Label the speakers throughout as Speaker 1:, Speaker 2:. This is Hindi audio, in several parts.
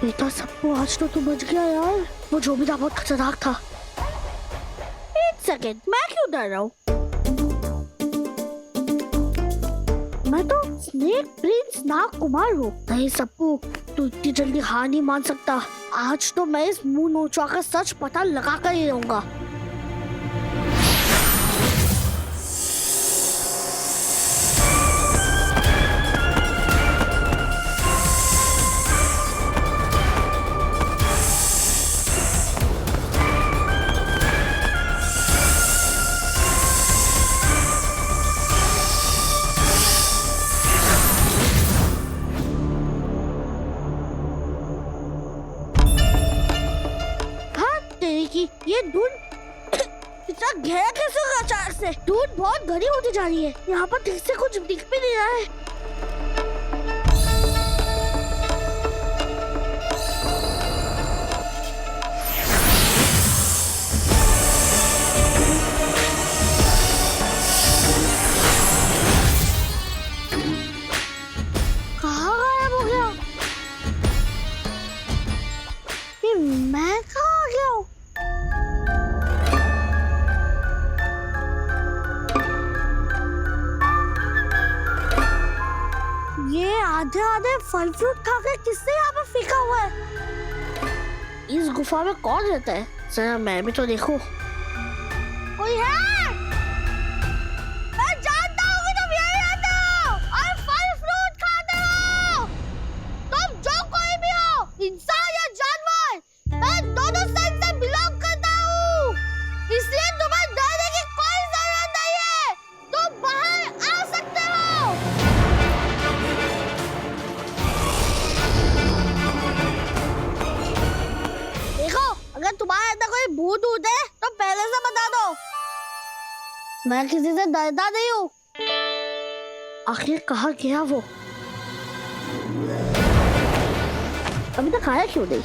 Speaker 1: बेटा सबको आज तो तू बच गया यार। वो जो भी था बहुत खतरनाक था। एक सेकेंड, मैं क्यों डर रहा हूँ? मैं तो स्नेक प्रिंस नाग कुमार हूँ। नहीं सबको, तू इतनी जल्दी हार नहीं मान सकता। आज तो मैं इस मुंह नोचवा का सच पता लगा कर ही रहूंगा। ये दूध इतना गहरा कैसे होगा अचानक से? दूध बहुत घनी होती जा रही है। यहाँ पर ठीक से कुछ दिख भी नहीं रहा है। कहाँ गायब हो गया? ये मैं कहाँ आ गया हूँ? ये आधे आधे फल फ्रूट खा के किसने यहाँ पे फेंका हुआ है? इस गुफा में कौन रहता है? जरा मैं भी तो देखूं। कोई है? मैं जानता हूँ कि तुम यहीं रहते हो और फल फ्रूट खाते हो। तुम जो कोई भी हो, इंसान या जानवर, मैं दोनों सेंस से बिलोंग करता हूँ। इसलिए तुम्हें डरने की कोई जरूरत नहीं है। तुम बाहर आ सकते हो। अगर तुम्हारे अंदर कोई भूत ऊत है तो पहले से बता दो। मैं किसी से डरता नहीं हूँ। आखिर कहाँ गया वो? अभी तक आया क्यों नहीं?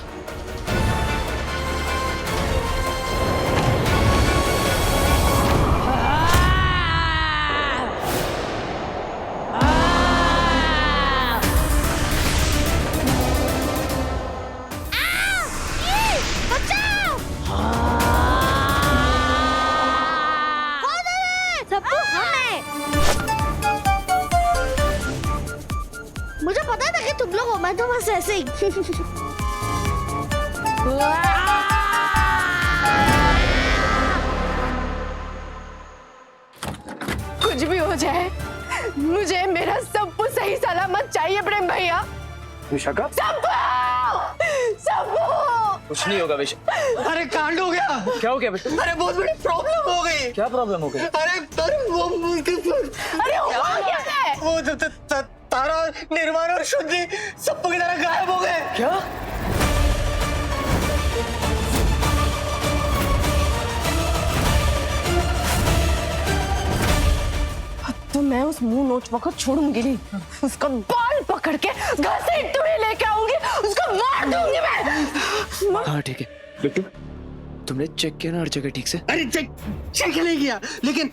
Speaker 1: मुझे पता था कि तुम लोग हो, मैं तो बस ऐसे ही।
Speaker 2: कुछ भी हो जाए, मुझे मेरा सबको सही सलामत चाहिए प्रेम भैया।
Speaker 3: विशाखा, कुछ नहीं होगा विशाखा।
Speaker 4: अरे कांड हो गया।
Speaker 3: क्या हो गया बेटा?
Speaker 4: अरे बहुत बड़ी प्रॉब्लम हो गई।
Speaker 3: क्या प्रॉब्लम हो गई?
Speaker 4: अरे
Speaker 2: हुआ क्या है?
Speaker 4: वो तारा, निर्वाण और शुद्धि सबको की तरह गायब हो गए।
Speaker 3: क्या?
Speaker 2: तो मैं उस मुंह नोचवा को छोड़ूंगी नहीं। उसका बाल पकड़ के घसीटते हुए लेके आऊंगी, उसको मार दूंगी मैं।
Speaker 3: हाँ ठीक है बिट्टू, तुमने चेक किया ना हर जगह ठीक से?
Speaker 4: अरे चेक नहीं किया, लेकिन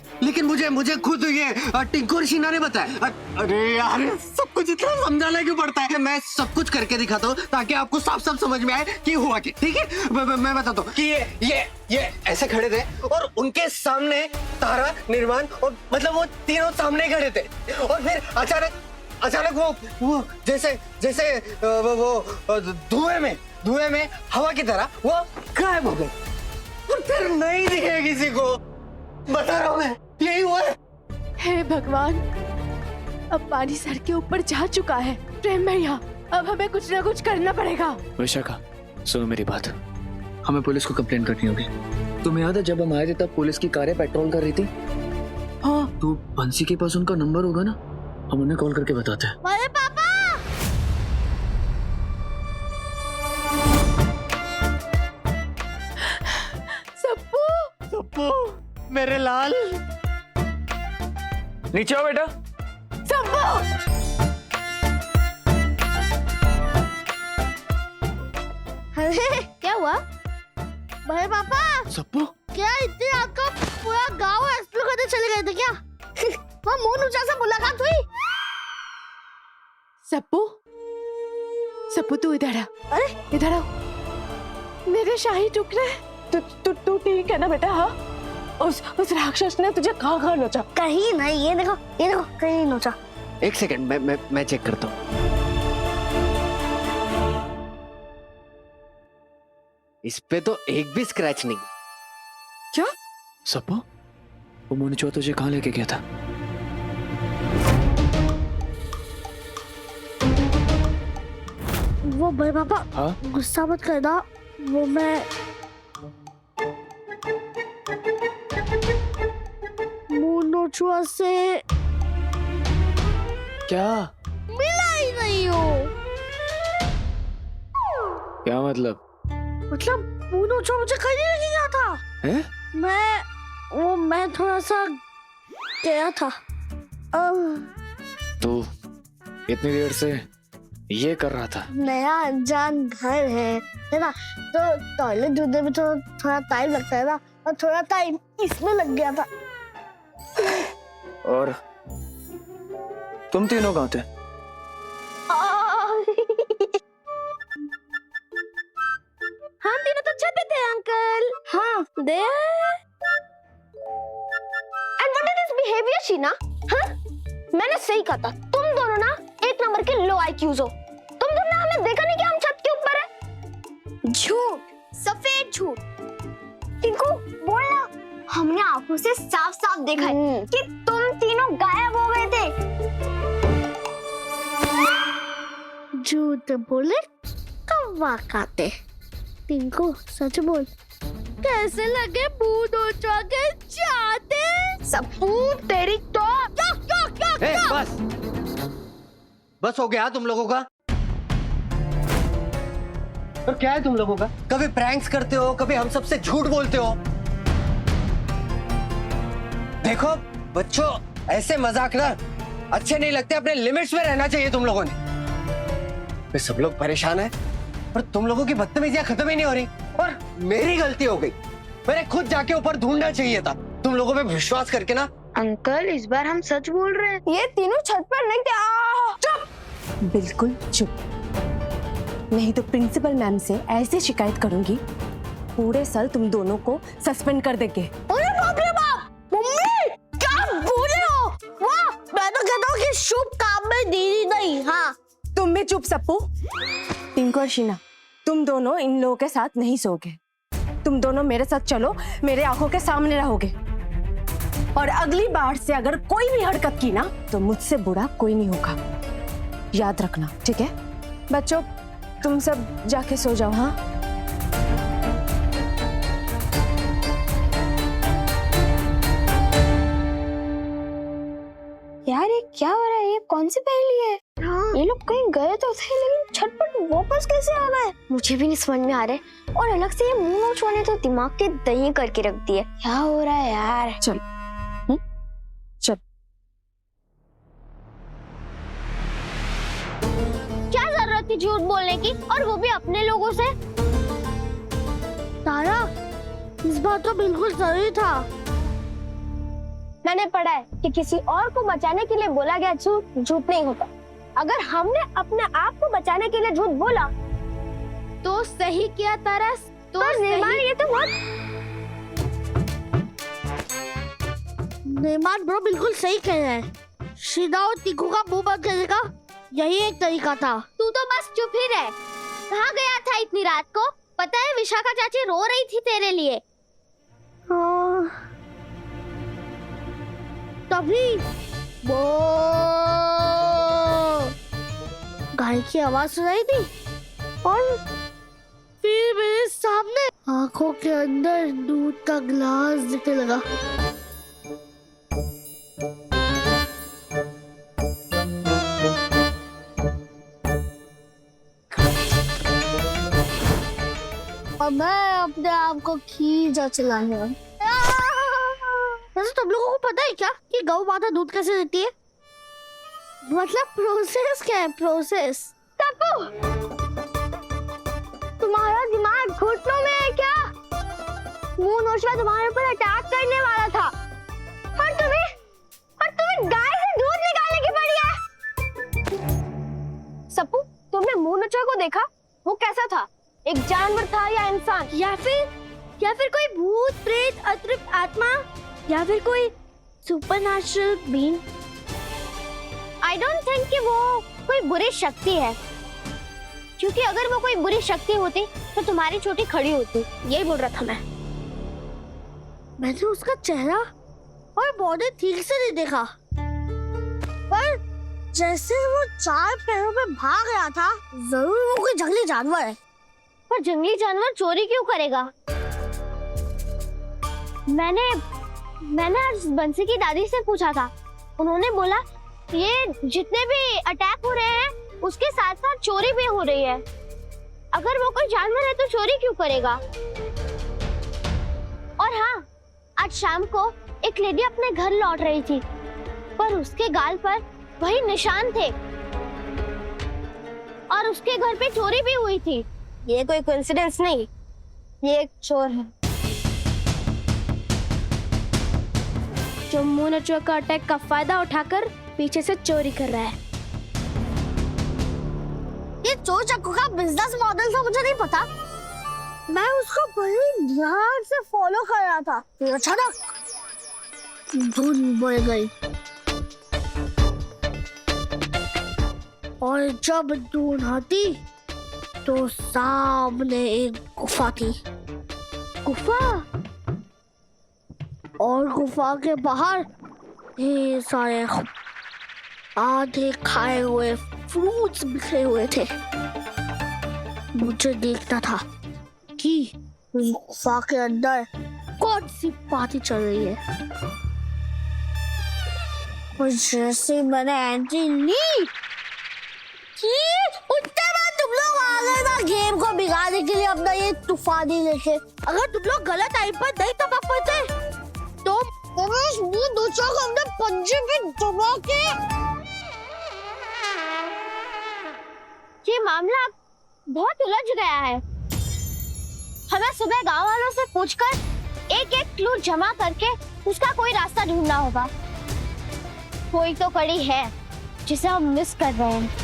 Speaker 4: मुझे खुद ये टिंकू और शीना ने बताया। अरे यार सब कुछ इतना समझाना क्यों पड़ता है? मैं सब कुछ करके दिखाता हूँ ताकि आपको साफ साफ समझ में आए कि हुआ क्या। ठीक है, मैं बताता हूँ कि ये ऐसे खड़े थे और उनके सामने तारा, निर्वाण और मतलब वो तीनों सामने खड़े थे और फिर अचानक वो जैसे वो धुएं में हवा की तरह वो गायब हो गए और फिर नहीं दिखे किसी को। बता रहा हूं मैं, यही हुआ है।
Speaker 2: हे भगवान, अब पानी सर के ऊपर जा चुका है प्रेम भैया। अब हमें कुछ ना कुछ करना पड़ेगा।
Speaker 3: विशाखा सुनो मेरी बात, हमें पुलिस को कंप्लेंट करनी होगी। तुम्हें याद है जब हम आए थे तब पुलिस की कारें पेट्रोल कर रही थी? हाँ, तो बंसी के पास उनका नंबर होगा ना, हम उन्हें कॉल करके बताते हैं।
Speaker 1: अरे पापा!
Speaker 4: सप्पू, मेरे लाल,
Speaker 3: नीचे आओ बेटा।
Speaker 2: सप्पू!
Speaker 1: अरे क्या हुआ? भाई पापा,
Speaker 3: सप्पू,
Speaker 1: क्या इतनी रात को पूरा गांव एक्सप्लोर करने चले गए थे क्या? वहाँ मोनूचा से मुलाकात हुई?
Speaker 2: सप्पू, सप्पू तू इधर आ।
Speaker 1: अरे
Speaker 2: इधर आओ। मेरे शाही टुकड़े, तू तू तू ठीक है ना बेटा? हाँ, उस राक्षस ने तुझे कहाँ कहाँ नोचा?
Speaker 1: कहीं नहीं, ये देखो कहीं नहीं नोचा।
Speaker 4: एक सेकंड, मैं चेक करता हूँ। इस पे तो एक भी स्क्रैच नहीं।
Speaker 2: क्या?
Speaker 3: सप्पू, वो मोनिचो तुझे कहाँ लेके गया था?
Speaker 1: वो भाई पापा,
Speaker 3: हाँ?
Speaker 1: गुस्सा मत करना, वो मैं मोनोचुआ से
Speaker 3: क्या?
Speaker 1: मिला ही नहीं हो।
Speaker 3: क्या मतलब?
Speaker 1: मतलब मोनोचुआ मुझे कहीं नहीं गया था।
Speaker 3: हैं?
Speaker 1: मैं थोड़ा सा गया था।
Speaker 3: तू इतनी देर से ये कर रहा था?
Speaker 1: नया अनजान घर है ना, तो टॉयलेट ढूंढने में तो थोड़ा टाइम लगता है ना, और थोड़ा टाइम इसमें लग गया था।
Speaker 3: और तुम तीनों कहाँ थे?
Speaker 1: हम तीनों तो छत पे थे अंकल। हाँ दे। And what is this behaviour Sheena? हाँ, मैंने सही कहा था, तुम दोनों ना एक नंबर के लो आईक्यूज हो। तुम दोनों हमें देखा नहीं कि हम छत के ऊपर है? झूठ, सफेद झूठ। टिंकू बोलना, हमने आंखों से साफ साफ देखा है कि तुम तीनों गायब हो गए थे। झूठ बोले कौवा काटे। टिंकू सच बोल, कैसे लगे मोनोचुआ के चाहते? सबूत तेरी तो
Speaker 4: ए, बस हो गया तुम लोगों का। और क्या है तुम लोगों का? कभी प्रैंक्स करते हो, कभी हम सबसे झूठ बोलते हो। देखो बच्चों, ऐसे मजाक ना अच्छे नहीं लगते, अपने लिमिट्स में रहना चाहिए तुम लोगों ने। वे सब लोग परेशान हैं, पर तुम लोगों की बदतमीजियां खत्म ही नहीं हो रही। और मेरी गलती हो गई, मैंने खुद जाके ऊपर ढूंढना चाहिए था। तुम लोगों पे विश्वास करके ना।
Speaker 1: अंकल इस बार हम सच बोल रहे हैं, ये तीनों छत पर नहीं थे।
Speaker 2: चुप, बिल्कुल चुप, नहीं तो प्रिंसिपल मैम से ऐसे शिकायत करूंगी, पूरे साल तुम दोनों को सस्पेंड कर देंगे।
Speaker 1: अरे बाप रे बाप, मम्मी क्या बोल रहे हो? वाह, मैं तो कहता हूँ कि शुभ काम में देरी नहीं। हाँ,
Speaker 2: तुम भी चुप सप्पू। टिंकू और शीना, तुम दोनों इन लोगों के साथ नहीं सोओगे। तुम दोनों मेरे साथ चलो, मेरे आंखों के सामने रहोगे। और अगली बार से अगर कोई भी हरकत की ना, तो मुझसे बुरा कोई नहीं होगा, याद रखना, ठीक है? बच्चों तुम सब जाके सो जाओ। हाँ,
Speaker 1: यार ये क्या हो रहा है? ये कौन सी पहेली है? हाँ। ये लोग कहीं गए तो थे, लेकिन छटपट वापस कैसे आ गए? मुझे भी नहीं समझ में आ रहा। और अलग से ये मोनोचुआ ने तो दिमाग के दही करके रख दिया। क्या हो रहा है यार?
Speaker 2: चल चल।
Speaker 1: क्या जरूरत थी झूठ बोलने की, और वो भी अपने लोगों से? तारा, इस बार तो बिल्कुल जरूरी था। मैंने पढ़ा है कि किसी और को बचाने के लिए बोला गया झूठ झूठ नहीं होता। अगर हमने अपने आप को बचाने के लिए झूठ बोला तो सही किया तारा। तो निर्माण, ये तो बहुत निर्माण ब्रो बिल्कुल सही कह रहा है। शीना और टिंकू का मुंह बंद करने का यही एक तरीका था। तू तो बस चुप ही रह। कहाँ गया था इतनी रात को? पता है विशाखा चाची रो रही थी तेरे लिए। तभी वो गाय की आवाज सुनाई थी, और फिर मेरे सामने आंखों के अंदर दूध का गिलास दिखने लगा। और मैं अपने आप को खींचा चलाने लगा। वैसे तुम लोगों को पता है क्या कि गौ माता दूध कैसे देती है? मतलब प्रोसेस क्या है? प्रोसेस। तप्पू, तुम्हारा दिमाग घुटनों में है क्या? मोनोचुआ तुम्हारे ऊपर अटैक करने वाला था, और तुम्हें गाय से दूध निकालने की पड़ी है। सप्पू, तुमने
Speaker 2: मोनचा को देखा? वो कैसा था? एक जानवर था या इंसान?
Speaker 1: या फिर कोई भूत प्रेत अतृप्त आत्मा या फिर कोई supernatural being?
Speaker 5: I don't think कि वो कोई बुरी शक्ति है, क्योंकि अगर वो कोई बुरी शक्ति होती तो तुम्हारी चोटी खड़ी होती।
Speaker 1: यही बोल रहा था मैंने उसका चेहरा और बॉडी ठीक से नहीं देखा, पर जैसे वो 4 पैरों पे भाग रहा था, जरूर वो कोई जंगली जानवर है।
Speaker 5: पर जंगली जानवर चोरी क्यों करेगा? मैंने आज बंसी की दादी से पूछा था, उन्होंने बोला ये जितने भी अटैक हो रहे हैं उसके साथ साथ चोरी भी हो रही है। अगर वो कोई जानवर है तो चोरी क्यों करेगा? और हाँ, आज शाम को एक लेडी अपने घर लौट रही थी, पर उसके गाल पर वही निशान थे और उसके घर पे चोरी भी हुई थी।
Speaker 2: ये कोई कोइंसिडेंस नहीं, ये एक चोर है जो मोनचो का अटैक का फायदा उठाकर पीछे से चोरी कर रहा है।
Speaker 1: ये चोर चक्कू का बिजनेस मॉडल तो मुझे नहीं पता, मैं उसको बड़ी ध्यान से फॉलो कर रहा था। फिर अचानक धुन बढ़ गई और जब धुन हटी तो सामने एक गुफा थी।
Speaker 5: गुफा?
Speaker 1: और गुफा के बाहर ढेर सारे आधे खाए हुए फ्रूट्स बिखरे हुए थे। मुझे देखना था कि उस गुफा के अंदर कौन सी पार्टी चल रही है। और जैसे मैंने एंट्री ली कि उतने बाद तुम लोग आ गए ना गेम को बिगाड़ने के लिए अपना ये तूफानी लेके। अगर तुम लोग गलत टाइम पर नहीं टपक पाते तो दूसरा को हमने पंजे पे दबा के।
Speaker 5: ये मामला बहुत उलझ गया है। हमें सुबह गांव वालों से पूछकर एक एक क्लू जमा करके उसका कोई रास्ता ढूंढना होगा। कोई तो कड़ी है जिसे हम मिस कर रहे हैं।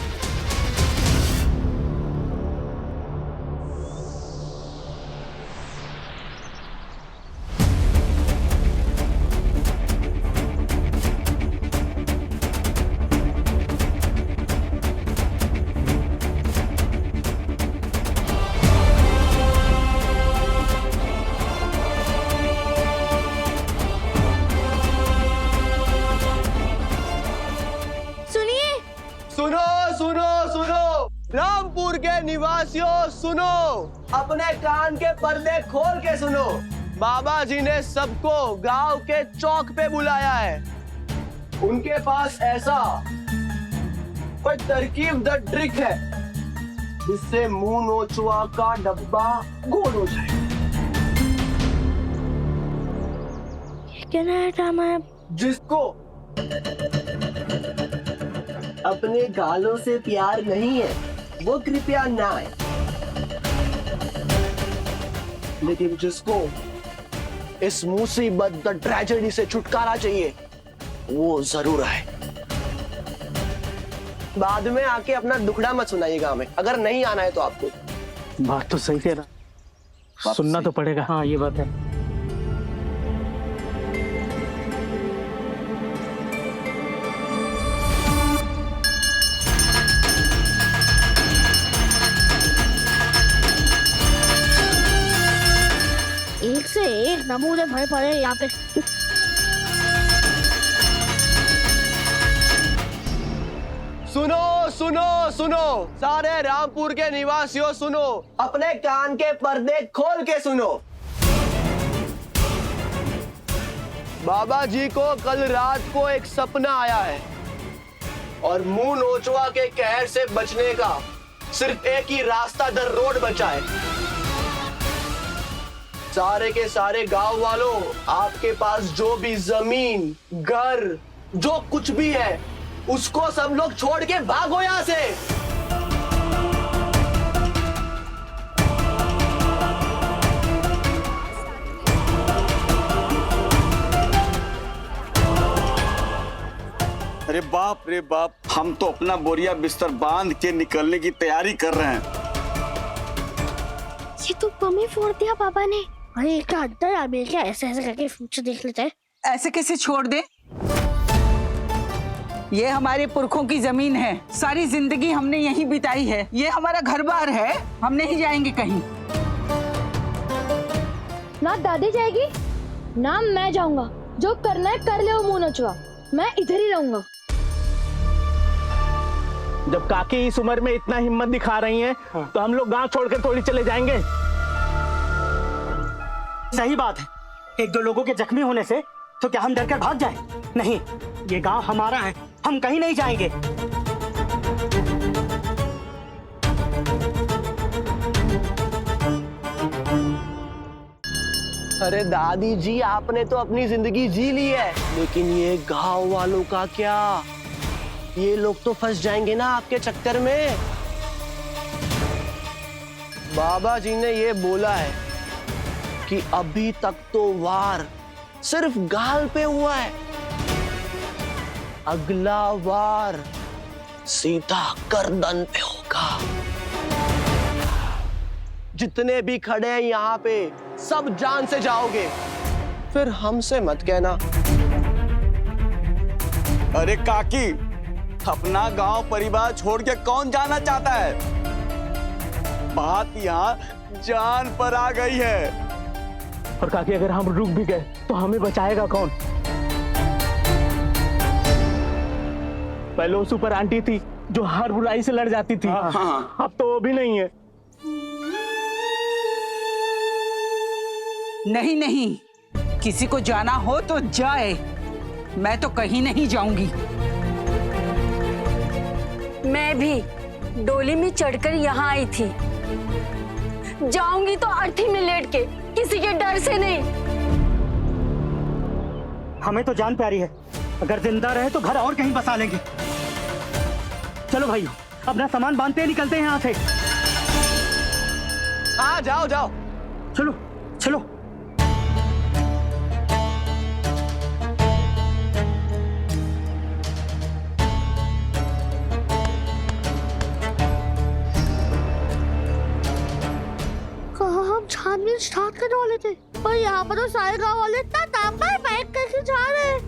Speaker 6: रामपुर के निवासियों सुनो, अपने कान के पर्दे खोल के सुनो। बाबा जी ने सबको गांव के चौक पे बुलाया है। उनके पास ऐसा कोई तरकीब द ट्रिक है जिससे मुंह नोचवा का डब्बा गोल हो जाए।
Speaker 1: क्या नया ड्रामा है?
Speaker 6: जिसको अपने गालों से प्यार नहीं है वो कृपया ना आए, लेकिन जिसको इस मुसीबत द ट्रेजेडी से छुटकारा चाहिए वो जरूर आए। बाद में आके अपना दुखड़ा मत सुनाइएगा हमें, अगर नहीं आना है तो आपको।
Speaker 7: बात तो सही कह रहा, सुनना तो पड़ेगा। हाँ ये बात है।
Speaker 1: एक से एक नमूने भरे पड़े हैं यहाँ पे।
Speaker 6: सुनो सुनो सुनो, सारे रामपुर के निवासियों सुनो, अपने कान के पर्दे खोल के सुनो। बाबा जी को कल रात को एक सपना आया है और मुंह नोचवा के कहर से बचने का सिर्फ एक ही रास्ता द रोड बचा है। सारे के सारे गांव वालों, आपके पास जो भी जमीन, घर, जो कुछ भी है, उसको सब लोग छोड़ के भागो यहां से।
Speaker 8: अरे बाप बाप रे बाप, हम तो अपना बोरिया बिस्तर बांध के निकलने की तैयारी कर रहे हैं।
Speaker 5: ये तो बम ही फोड़ दिया पापा ने।
Speaker 1: अरे क्या अंतर है, अभी क्या ऐसे ऐसे करके फ्यूचर देख लेते हैं।
Speaker 9: ऐसे कैसे छोड़ दे? ये हमारे पुरखों की जमीन है, सारी जिंदगी हमने यहीं बिताई है, ये हमारा घर बार है, हम नहीं जाएंगे कहीं।
Speaker 5: ना दादी जाएगी ना मैं जाऊंगा, जो करना है कर ले, मुंह नचवा, मैं इधर ही रहूंगा।
Speaker 7: जब काकी इस उम्र में इतना हिम्मत दिखा रही हैं, तो हम लोग गांव छोड़कर थोड़ी चले जाएंगे।
Speaker 10: सही बात है, एक दो लोगों के जख्मी होने से तो क्या हम डरकर भाग जाएं? नहीं, ये गांव हमारा है, हम कहीं नहीं जाएंगे।
Speaker 6: अरे दादी जी, आपने तो अपनी जिंदगी जी ली है, लेकिन ये गांव वालों का क्या? ये लोग तो फंस जाएंगे ना आपके चक्कर में। बाबा जी ने ये बोला है कि अभी तक तो वार सिर्फ गाल पे हुआ है, अगला वार सीधा गर्दन पे होगा। जितने भी खड़े हैं यहाँ पे सब जान से जाओगे, फिर हमसे मत कहना।
Speaker 8: अरे काकी, अपना गांव परिवार छोड़ के कौन जाना चाहता है? बात यहाँ जान पर आ गई है।
Speaker 7: और काकी, अगर हम रुक भी गए तो हमें बचाएगा कौन? पहले वो सुपर आंटी थी जो हर बुराई से लड़ जाती थी, अब तो वो भी नहीं है।
Speaker 9: नहीं नहीं, किसी को जाना हो तो जाए, मैं तो कहीं नहीं जाऊंगी।
Speaker 2: मैं भी डोली में चढ़कर यहाँ आई थी, जाऊंगी तो अर्थी में लेट के, किसी के डर से नहीं।
Speaker 10: हमें तो जान प्यारी है, अगर जिंदा रहे तो घर और कहीं बसा लेंगे। चलो भाइयों, अपना सामान बांधते निकलते हैं यहाँ से।
Speaker 6: हाँ जाओ जाओ,
Speaker 10: चलो चलो।
Speaker 1: छानबीन स्टार्ट करने वाले थे, पर यहाँ पर तो सारे गांव वाले इतना तांबा बैठ करके जा रहे हैं।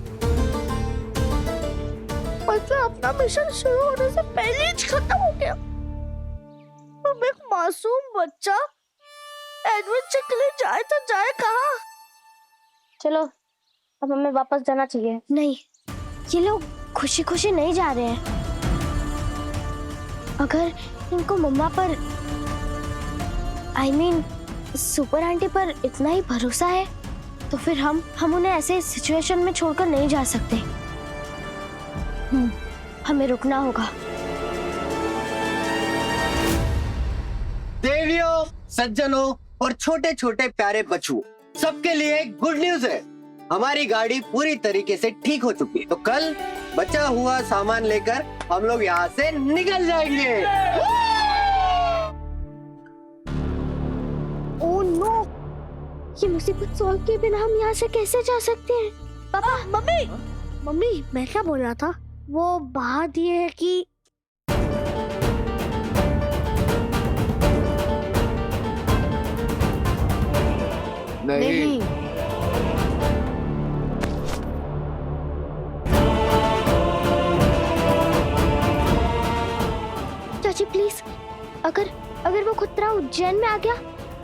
Speaker 1: मतलब अपना मिशन शुरू होने से पहले ही खत्म हो गया। अब एक मासूम बच्चा एडवेंचर के लिए जाए तो जाए कहाँ?
Speaker 5: चलो अब हमें वापस जाना चाहिए। नहीं, ये लोग खुशी खुशी नहीं जा रहे हैं। अगर इनको मम्मा पर, I mean, सुपर आंटी पर इतना ही भरोसा है, तो फिर हम उन्हें ऐसे सिचुएशन में छोड़कर नहीं जा सकते। हमें रुकना होगा।
Speaker 4: देवियों, सज्जनों और छोटे छोटे प्यारे बच्चों, सबके लिए गुड न्यूज है। हमारी गाड़ी पूरी तरीके से ठीक हो चुकी है, तो कल बचा हुआ सामान लेकर हम लोग यहाँ से निकल जाएंगे।
Speaker 5: ओह नो, ये मुसीबत सॉल्व किए बिना हम यहाँ से कैसे जा सकते हैं?
Speaker 1: पापा, मम्मी, मैं क्या बोल रहा था? वो बात ये है कि
Speaker 3: नहीं।
Speaker 5: चाची प्लीज, अगर वो खुतरा उज्जैन में आ गया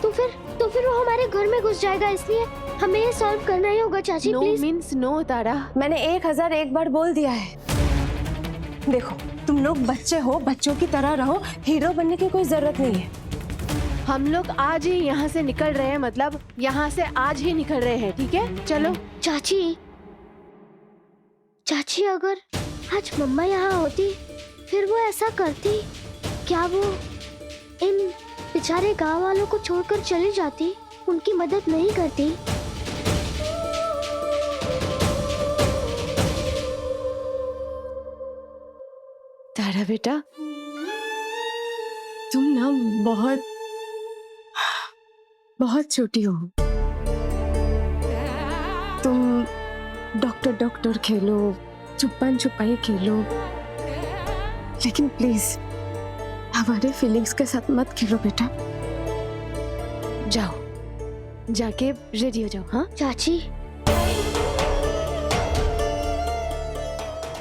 Speaker 5: तो फिर वो हमारे घर में घुस जाएगा, इसलिए हमें ये सॉल्व करना ही होगा। चाची प्लीज।
Speaker 2: मीन्स नो तारा, मैंने 1001 बार बोल दिया है। देखो, तुम लोग बच्चे हो, बच्चों की तरह रहो, हीरो बनने की कोई जरूरत नहीं है।
Speaker 11: हम लोग आज ही यहाँ से निकल रहे हैं, मतलब यहाँ से आज ही निकल रहे हैं, ठीक है? चलो।
Speaker 5: चाची अगर आज मम्मा यहाँ होती, फिर वो ऐसा करती क्या? वो इन बेचारे गांव वालों को छोड़कर चली जाती, उनकी मदद नहीं करती?
Speaker 2: तारा बेटा, तुम ना बहुत छोटी हो। तुम डॉक्टर खेलो, छुपन छुपाई खेलो, लेकिन प्लीज हमारे फीलिंग्स के साथ मत खेलो बेटा।
Speaker 11: जाओ, जाके रेडी हो जाओ। हाँ
Speaker 5: चाची,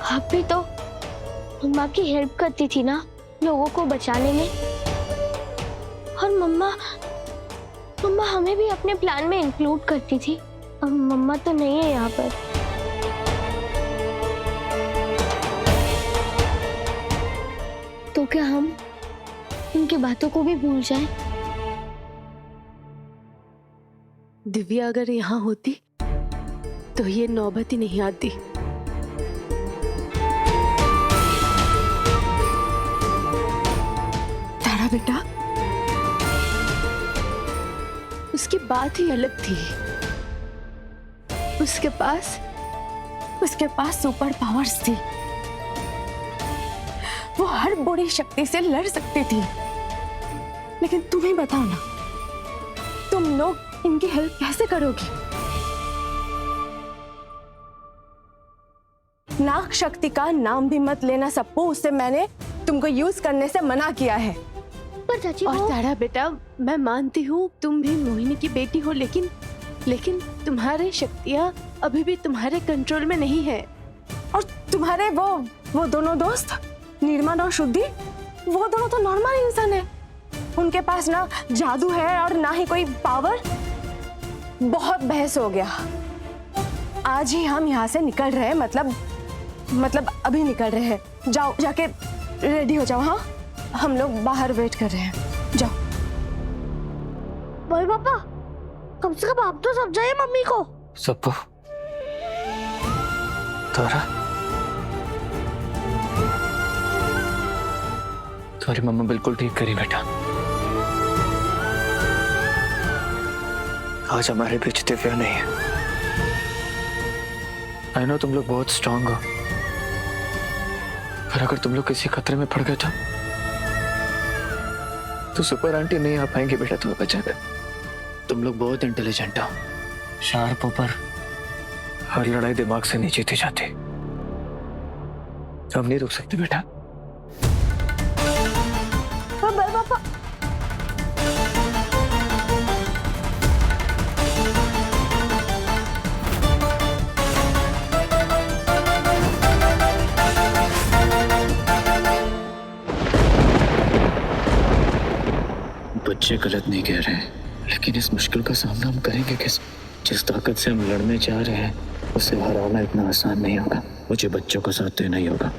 Speaker 5: आप भी तो मम्मा की हेल्प करती थी ना लोगों को बचाने में, और मम्मा हमें भी अपने प्लान में इंक्लूड करती थी। अब मम्मा तो नहीं है यहाँ पर। तो क्या हम उनकी बातों को भी भूल जाएं?
Speaker 11: दिव्या अगर यहाँ होती तो ये नौबत ही नहीं आती।
Speaker 2: तारा बेटा,
Speaker 11: उसकी बात ही अलग थी। उसके पास सुपर पावर्स थी। वो हर बुरी शक्ति से लड़ सकती थी।
Speaker 2: लेकिन तुम ही बताओ ना, तुम लोग इनकी हेल्प कैसे करोगी? नाग शक्ति का नाम भी मत लेना सप्पू, उससे मैंने तुमको यूज करने से मना किया है।
Speaker 5: पर चाची
Speaker 11: और तारा बेटा, मैं मानती हूँ तुम भी मोहिनी की बेटी हो, लेकिन तुम्हारी शक्तियाँ अभी भी तुम्हारे कंट्रोल में नहीं है।
Speaker 2: और तुम्हारे वो दोनों दोस्त निर्मल और शुद्धि, वो दोनों तो नॉर्मल इंसान है। उनके पास ना जादू है और ना ही कोई पावर। बहुत बहस हो गया। आज ही हम यहाँ से निकल रहे हैं, मतलब अभी निकल रहे हैं। जाओ, जाके रेडी हो जाओ। हाँ, हम लोग बाहर वेट कर रहे हैं। जाओ।
Speaker 1: भाई पापा, कम से कम आप तो समझाइए मम्मी को।
Speaker 3: सप्पू, तारा, तुम्हारी मम्मा बिल्कुल ठीक करी बेटा। आज हमारे बीच दिव्या नहीं है। आई नो तुम लोग बहुत स्ट्रांग हो, पर अगर तुम लोग किसी खतरे में पड़ गए तो सुपर आंटी नहीं आ पाएंगे बेटा तुम्हें बचाकर। तुम लोग बहुत इंटेलिजेंट हो, शार्प हो, पर हर लड़ाई दिमाग से नहीं जीती जाती। हम नहीं रुक सकते बेटा।
Speaker 1: पापा,
Speaker 3: बच्चे गलत नहीं कह रहे हैं, लेकिन इस मुश्किल का सामना हम करेंगे कैसे? जिस ताकत से हम लड़ने जा रहे हैं, उसे हराना इतना आसान नहीं होगा। मुझे बच्चों का साथ देना ही होगा।